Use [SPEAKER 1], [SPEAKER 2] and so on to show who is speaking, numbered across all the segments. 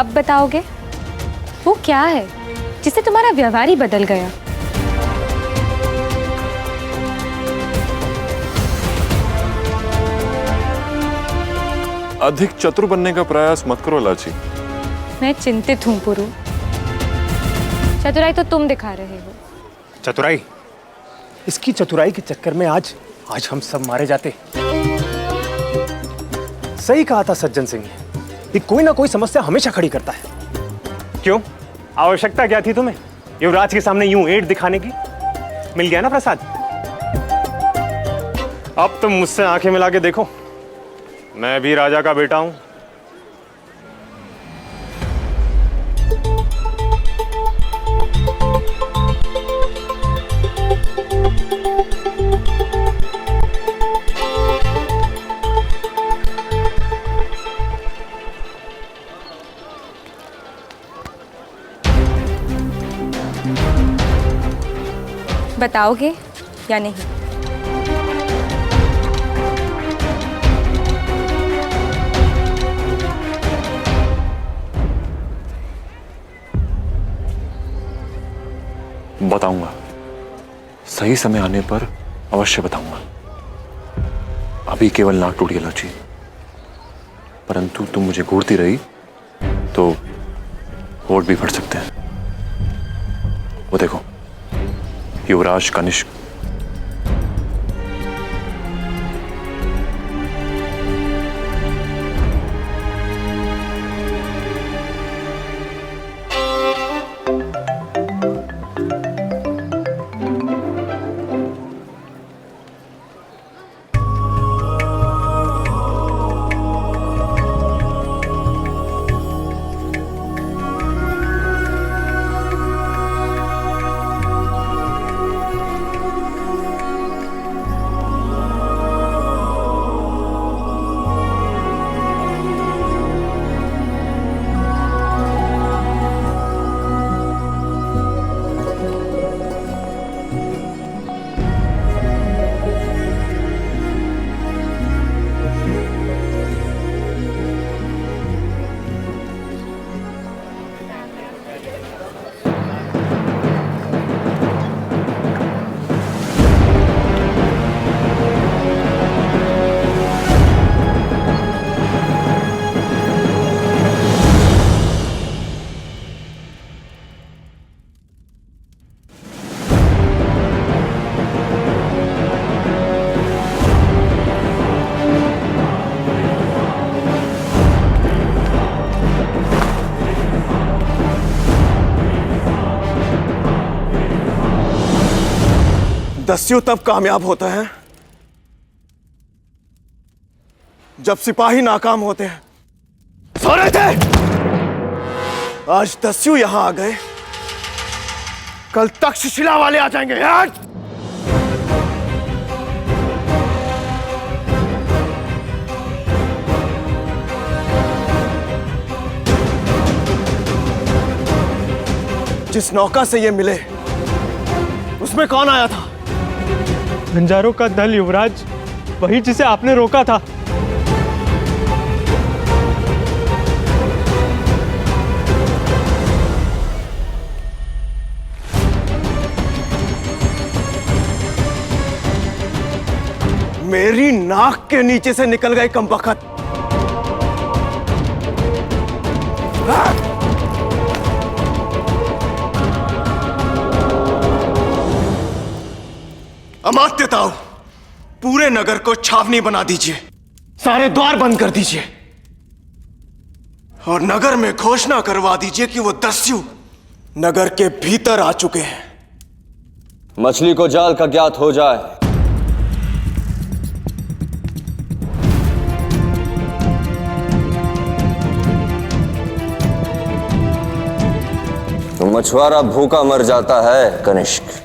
[SPEAKER 1] अब बताओगे वो क्या है जिससे तुम्हारा व्यवहार ही बदल गया?
[SPEAKER 2] अधिक चतुर बनने का प्रयास मत करो लाची।
[SPEAKER 1] मैं चिंतित हूँ पुरु। चतुराई तो तुम दिखा रहे हो।
[SPEAKER 3] चतुराई? इसकी चतुराई के चक्कर में आज हम सब मारे जाते। सही कहा था सज्जन सिंह ने, ये कोई ना कोई समस्या हमेशा खड़ी करता है। क्यों, आवश्यकता क्या थी तुम्हें युवराज के सामने यूं एट दिखाने की? मिल गया ना प्रसाद। अब तुम मुझसे आंखें मिला के देखो, मैं भी राजा का बेटा हूं।
[SPEAKER 1] बताओगे या नहीं?
[SPEAKER 2] बताऊंगा, सही समय आने पर अवश्य बताऊंगा। अभी केवल नाक टूट गया लाची, परंतु तुम मुझे घूरती रही तो होठ भी फट सकते हैं। वो देखो, युवराज कनिष्क।
[SPEAKER 4] दस्यु तब कामयाब होता है जब सिपाही नाकाम होते हैं। सो रहे थे, आज दस्यु यहां आ गए, कल तक्षशिला वाले आ जाएंगे। आज जिस नौका से ये मिले उसमें कौन आया था?
[SPEAKER 3] बंजारों का दल युवराज, वही जिसे आपने रोका था।
[SPEAKER 4] मेरी नाक के नीचे से निकल गए कमबख्त। अमात्य ताऊ, पूरे नगर को छावनी बना दीजिए, सारे द्वार बंद कर दीजिए और नगर में घोषणा करवा दीजिए कि वो दस्यु नगर के भीतर आ चुके हैं।
[SPEAKER 5] मछली को जाल का ज्ञात हो जाए तो मछुआरा भूखा मर जाता है। कनिष्क,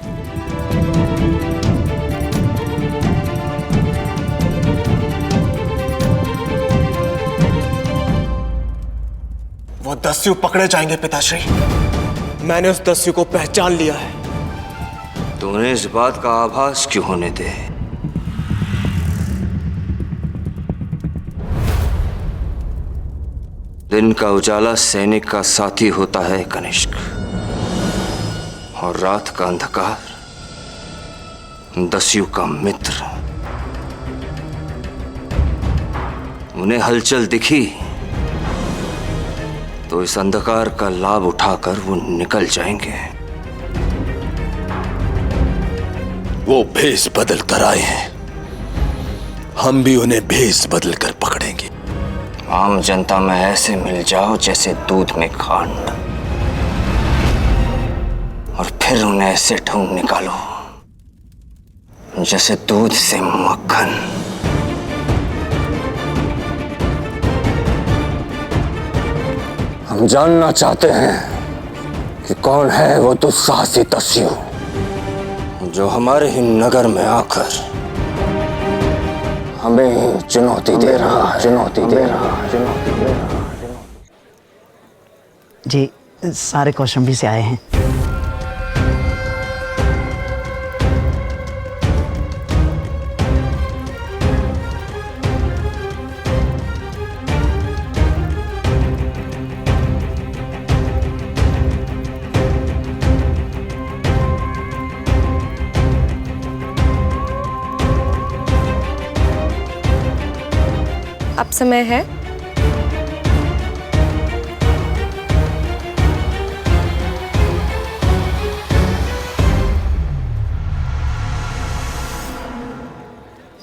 [SPEAKER 4] वो दस्यु पकड़े जाएंगे पिताश्री। मैंने उस दस्यु को पहचान लिया है।
[SPEAKER 5] तो उन्हें इस बात का आभास क्यों होने दे? दिन का उजाला सैनिक का साथी होता है कनिष्क, और रात का अंधकार दस्यु का मित्र। उन्हें हलचल दिखी तो इस अंधकार का लाभ उठाकर वो निकल जाएंगे।
[SPEAKER 6] वो भेष बदल कर आए हैं, हम भी उन्हें भेष बदल कर पकड़ेंगे।
[SPEAKER 5] आम जनता में ऐसे मिल जाओ जैसे दूध में खांड, और फिर उन्हें ऐसे ढूंढ निकालो जैसे दूध से मक्खन। हम जानना चाहते हैं कि कौन है वो दुस्साहसी दस्यु जो हमारे ही नगर में आकर हमें चुनौती दे रहा है।
[SPEAKER 7] जी सारे कौशंबी से आए हैं।
[SPEAKER 1] अब समय है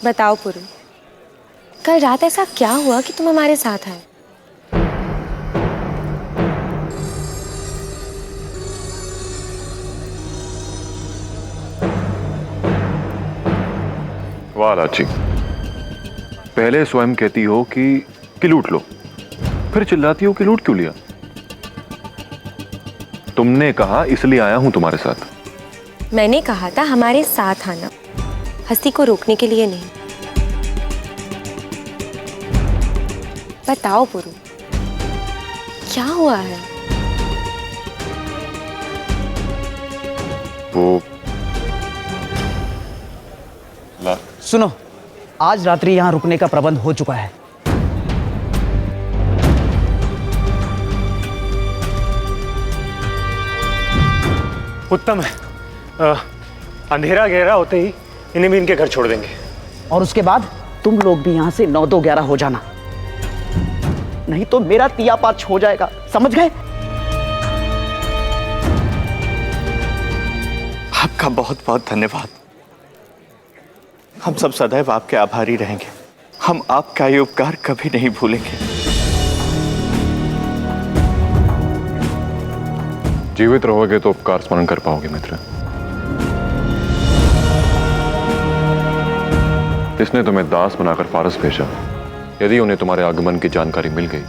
[SPEAKER 1] बताओ पुरु, कल रात ऐसा क्या हुआ कि तुम हमारे साथ आए?
[SPEAKER 2] वाह लाची, पहले स्वयं कहती हो कि लूट लो, फिर चिल्लाती हो कि लूट क्यों लिया। तुमने कहा इसलिए आया हूं तुम्हारे साथ।
[SPEAKER 1] मैंने कहा था हमारे साथ आना, हस्ती को रोकने के लिए नहीं। बताओ पुरु, क्या हुआ है?
[SPEAKER 2] वो
[SPEAKER 7] सुनो, आज रात्रि यहाँ रुकने का प्रबंध हो चुका है।
[SPEAKER 3] उत्तम है। अंधेरा गहरा होते ही इन्हें भी इनके घर छोड़ देंगे।
[SPEAKER 7] और उसके बाद तुम लोग भी यहाँ से 9-2-11 हो जाना, नहीं तो मेरा तिया पाछ हो जाएगा, समझ गए?
[SPEAKER 4] आपका बहुत बहुत धन्यवाद। हम सब सदैव आपके आभारी रहेंगे। हम आपका ये उपकार कभी नहीं भूलेंगे।
[SPEAKER 2] जीवित रहोगे तो उपकार स्मरण कर पाओगे मित्र। इसने तुम्हें दास बनाकर फारस भेजा। यदि उन्हें तुम्हारे आगमन की जानकारी मिल गई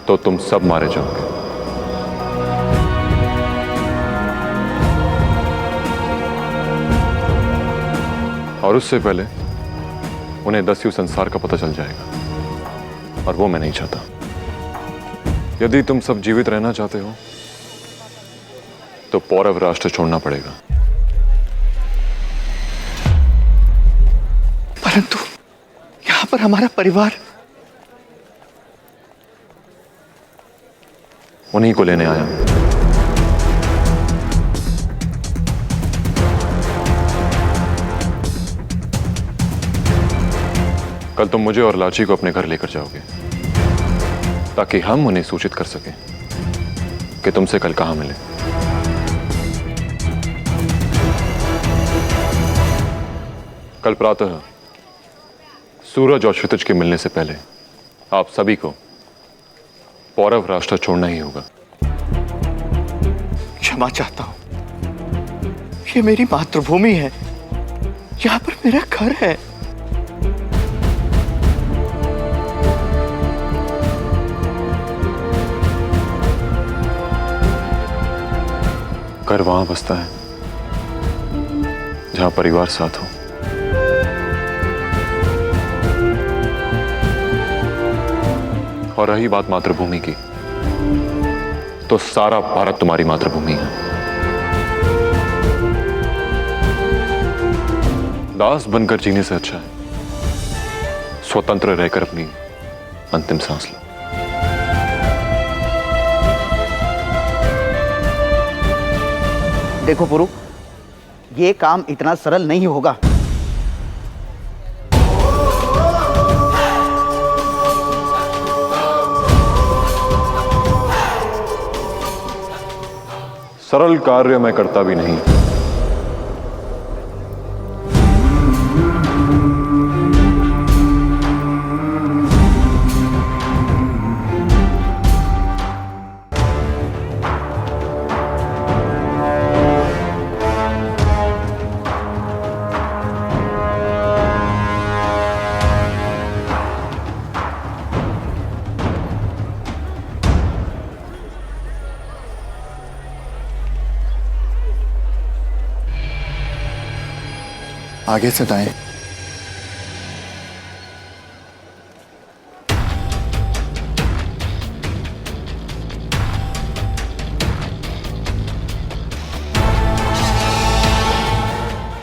[SPEAKER 2] तो तुम सब मारे जाओगे। और उससे पहले उन्हें दस्यु संसार का पता चल जाएगा, और वो मैं नहीं चाहता। यदि तुम सब जीवित रहना चाहते हो तो पौरव राष्ट्र छोड़ना पड़ेगा।
[SPEAKER 4] परंतु यहां पर हमारा परिवार,
[SPEAKER 2] उन्हीं को लेने आया हूं। कल तुम मुझे और लाची को अपने घर लेकर जाओगे ताकि हम उन्हें सूचित कर सकें कि तुमसे कल कहां मिले। कल प्रातः सूरज और क्षितिज के मिलने से पहले आप सभी को पौरव राष्ट्र छोड़ना ही होगा।
[SPEAKER 4] क्षमा चाहता हूं, ये मेरी मातृभूमि है, यहां पर मेरा घर है।
[SPEAKER 2] घर वहां बसता है जहां परिवार साथ हो। और रही बात मातृभूमि की, तो सारा भारत तुम्हारी मातृभूमि है। दास बनकर जीने से अच्छा है स्वतंत्र रहकर अपनी अंतिम सांस लो।
[SPEAKER 7] देखो पुरु, ये काम इतना सरल नहीं होगा।
[SPEAKER 2] सरल कार्य मैं करता भी नहीं।
[SPEAKER 4] आगे से दाएं।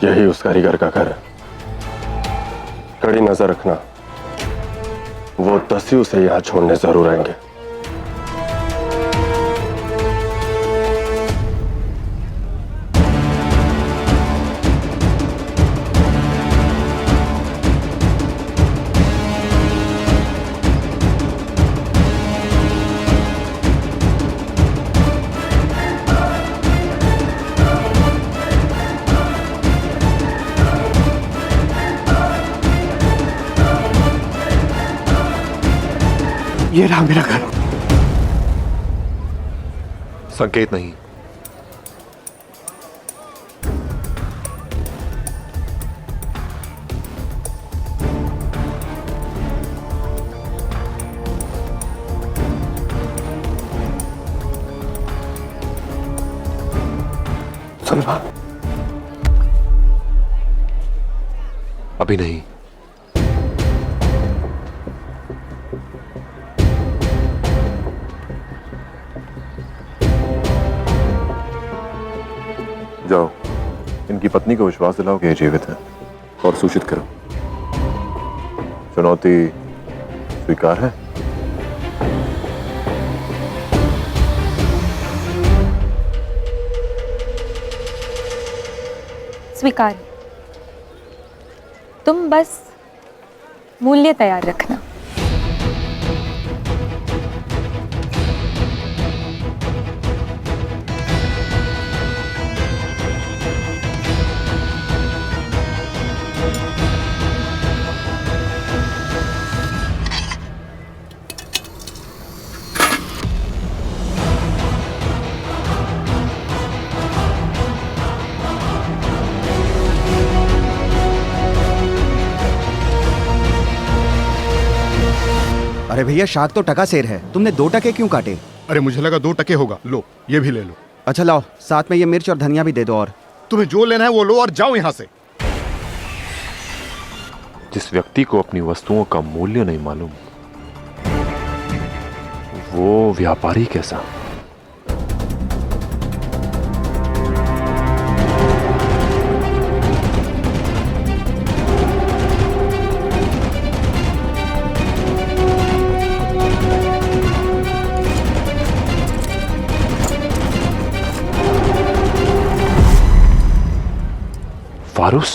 [SPEAKER 8] यही उस कारीगर का घर है। कड़ी नजर रखना, वो दस्यु से यहां छोड़ने जरूर आएंगे।
[SPEAKER 4] ये रहा मेरा घर।
[SPEAKER 2] संकेत नहीं,
[SPEAKER 4] सुलभा,
[SPEAKER 2] अभी नहीं। जाओ, इनकी पत्नी को विश्वास दिलाओ कि ये जीवित है और सूचित करो। चुनौती स्वीकार है?
[SPEAKER 1] स्वीकार। तुम बस मूल्य तैयार रखना।
[SPEAKER 9] अरे भैया, शाक तो टका सेर है, तुमने 2 टके क्यों काटे?
[SPEAKER 10] अरे मुझे लगा 2 टके होगा। लो, ये भी ले लो।
[SPEAKER 9] अच्छा लाओ, साथ में ये मिर्च और धनिया भी दे दो। और
[SPEAKER 10] तुम्हें जो लेना है वो लो और जाओ यहां से।
[SPEAKER 2] जिस व्यक्ति को अपनी वस्तुओं का मूल्य नहीं मालूम, वो व्यापारी कैसा? फारूस?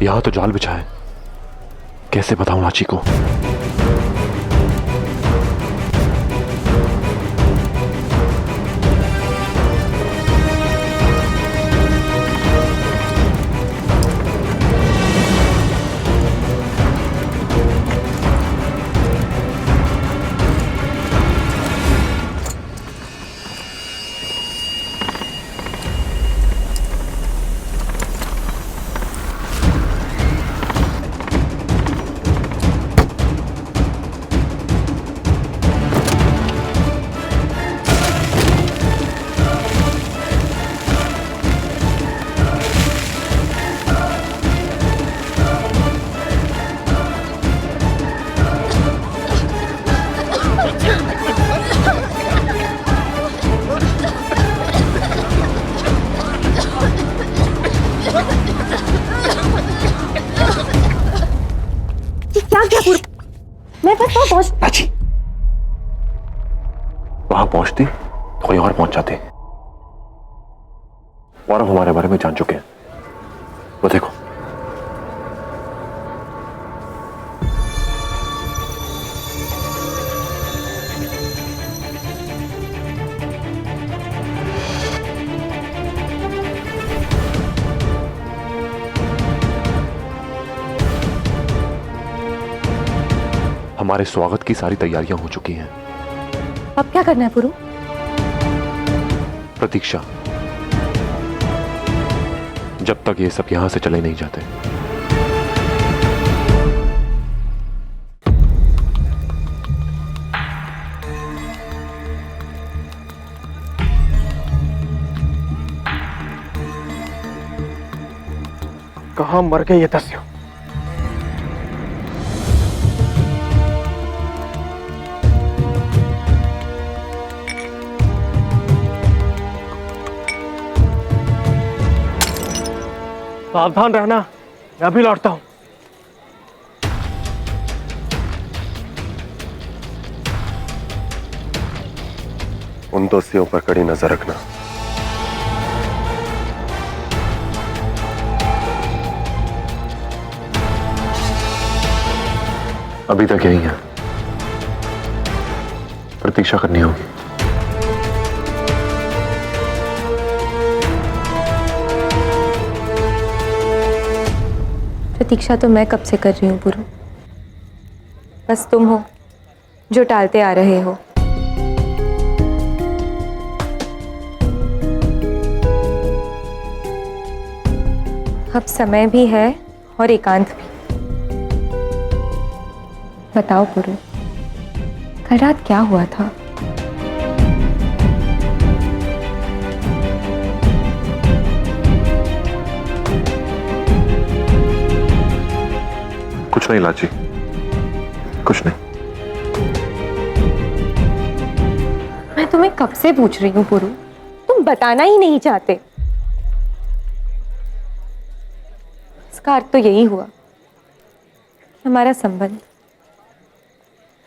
[SPEAKER 2] यहां तो जाल बिछा है, कैसे बताऊं लाची को?
[SPEAKER 1] क्या किया पूर्व? मैं बस वहां पहुंच।
[SPEAKER 2] लाची, वहां पहुंचती तो कोई और पहुंच जाते और अब हमारे बारे में जान चुके हैं। वो देखो, हमारे स्वागत की सारी तैयारियां हो चुकी हैं।
[SPEAKER 1] अब क्या करना है पुरु?
[SPEAKER 2] प्रतीक्षा, जब तक ये सब यहां से चले नहीं जाते।
[SPEAKER 3] कहां मर गए ये दस्यु? सावधान रहना, मैं अभी लौटता हूं।
[SPEAKER 8] उन दोषियों पर कड़ी नजर रखना।
[SPEAKER 2] अभी तक यही है, प्रतीक्षा करनी होगी।
[SPEAKER 1] प्रतीक्षा तो मैं कब से कर रही हूँ पुरु, बस तुम हो जो टालते आ रहे हो। अब समय भी है और एकांत भी। बताओ पुरु, कल रात क्या हुआ था?
[SPEAKER 2] कुछ नहीं लाची, कुछ नहीं।
[SPEAKER 1] मैं तुम्हें कब से पूछ रही हूँ पुरु, तुम बताना ही नहीं चाहते। इसका अर्थ तो यही हुआ कि हमारा संबंध,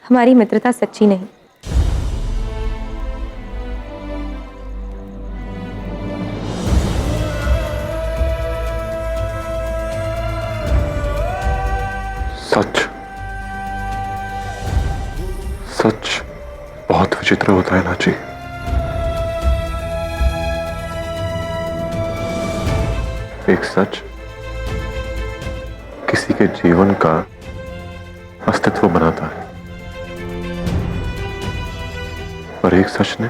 [SPEAKER 1] हमारी मित्रता सच्ची नहीं।
[SPEAKER 2] सच सच बहुत विचित्र होता है लाची। एक सच किसी के जीवन का अस्तित्व बनाता है, और एक सच ने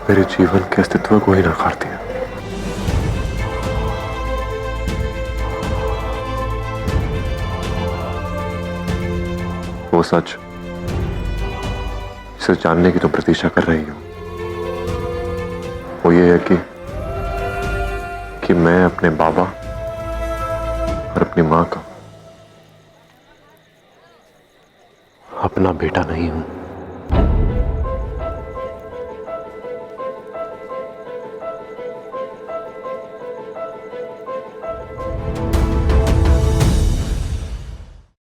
[SPEAKER 2] मेरे जीवन के अस्तित्व को ही नकार दिया। वो सच जिसे जानने की तुम प्रतीक्षा कर रही हो, वो ये है कि मैं अपने बाबा और अपनी मां का अपना बेटा नहीं हूं।